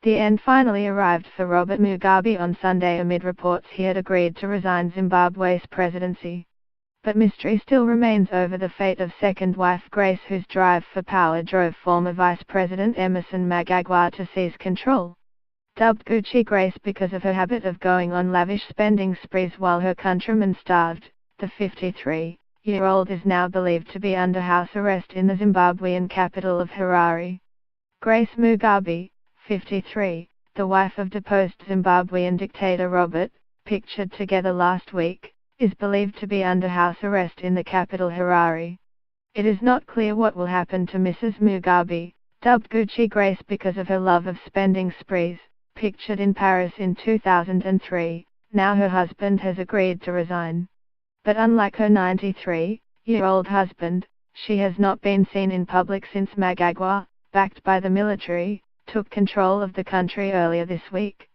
The end finally arrived for Robert Mugabe on Sunday amid reports he had agreed to resign Zimbabwe's presidency. But mystery still remains over the fate of second wife Grace, whose drive for power drove former Vice President Emmerson Mnangagwa to seize control. Dubbed Gucci Grace because of her habit of going on lavish spending sprees while her countrymen starved, the 53-year-old is now believed to be under house arrest in the Zimbabwean capital of Harare. Grace Mugabe, 53, the wife of deposed Zimbabwean dictator Robert, pictured together last week, is believed to be under house arrest in the capital Harare. It is not clear what will happen to Mrs. Mugabe, dubbed Gucci Grace because of her love of spending sprees, pictured in Paris in 2003. Now her husband has agreed to resign. But unlike her 93-year-old husband, she has not been seen in public since Mnangagwa, backed by the military, took control of the country earlier this week.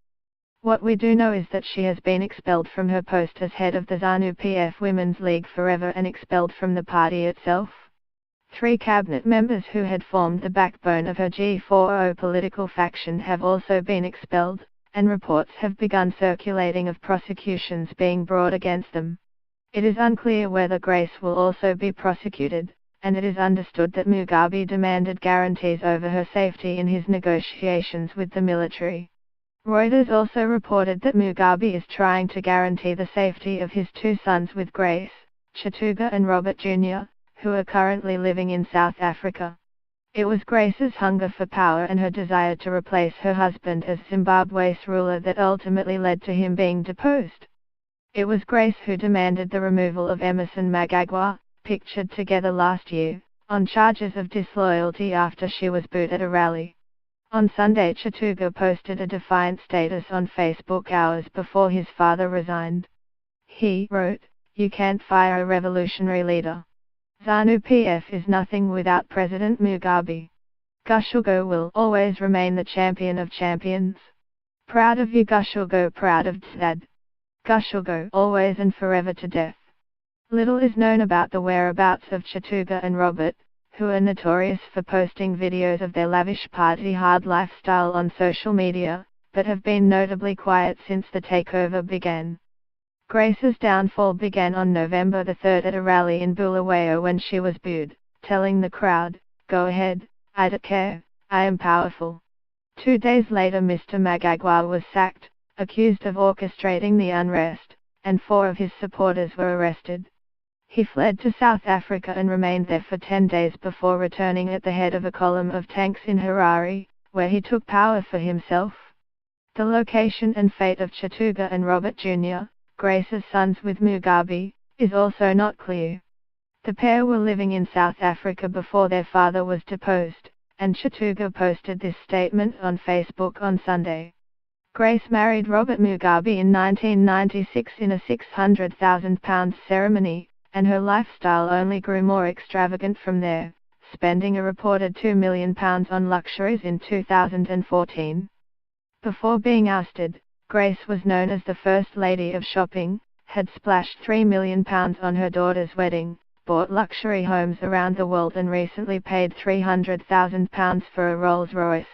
What we do know is that she has been expelled from her post as head of the ZANU-PF Women's League forever and expelled from the party itself. 3 cabinet members who had formed the backbone of her G40 political faction have also been expelled, and reports have begun circulating of prosecutions being brought against them. It is unclear whether Grace will also be prosecuted, and it is understood that Mugabe demanded guarantees over her safety in his negotiations with the military. Reuters also reported that Mugabe is trying to guarantee the safety of his 2 sons with Grace, Chituga and Robert Jr., who are currently living in South Africa. It was Grace's hunger for power and her desire to replace her husband as Zimbabwe's ruler that ultimately led to him being deposed. It was Grace who demanded the removal of Emmerson Mnangagwa, pictured together last year, on charges of disloyalty after she was booed at a rally. On Sunday, Chituga posted a defiant status on Facebook hours before his father resigned. He wrote, "You can't fire a revolutionary leader. ZANU-PF is nothing without President Mugabe. Gushugo will always remain the champion of champions. Proud of you Gushugo, proud of Dad. Gushugo always and forever to death." Little is known about the whereabouts of Chituga and Robert, who are notorious for posting videos of their lavish party-hard lifestyle on social media, but have been notably quiet since the takeover began. Grace's downfall began on November 3 at a rally in Bulawayo when she was booed, telling the crowd, "Go ahead, I don't care, I am powerful." 2 days later Mr. Mnangagwa was sacked, accused of orchestrating the unrest, and 4 of his supporters were arrested. He fled to South Africa and remained there for 10 days before returning at the head of a column of tanks in Harare, where he took power for himself. The location and fate of Chituga and Robert Jr., Grace's sons with Mugabe, is also not clear. The pair were living in South Africa before their father was deposed, and Chituga posted this statement on Facebook on Sunday. Grace married Robert Mugabe in 1996 in a £600,000 ceremony, and her lifestyle only grew more extravagant from there, spending a reported £2 million on luxuries in 2014. Before being ousted, Grace was known as the First Lady of Shopping, had splashed £3 million on her daughter's wedding, bought luxury homes around the world and recently paid £300,000 for a Rolls-Royce.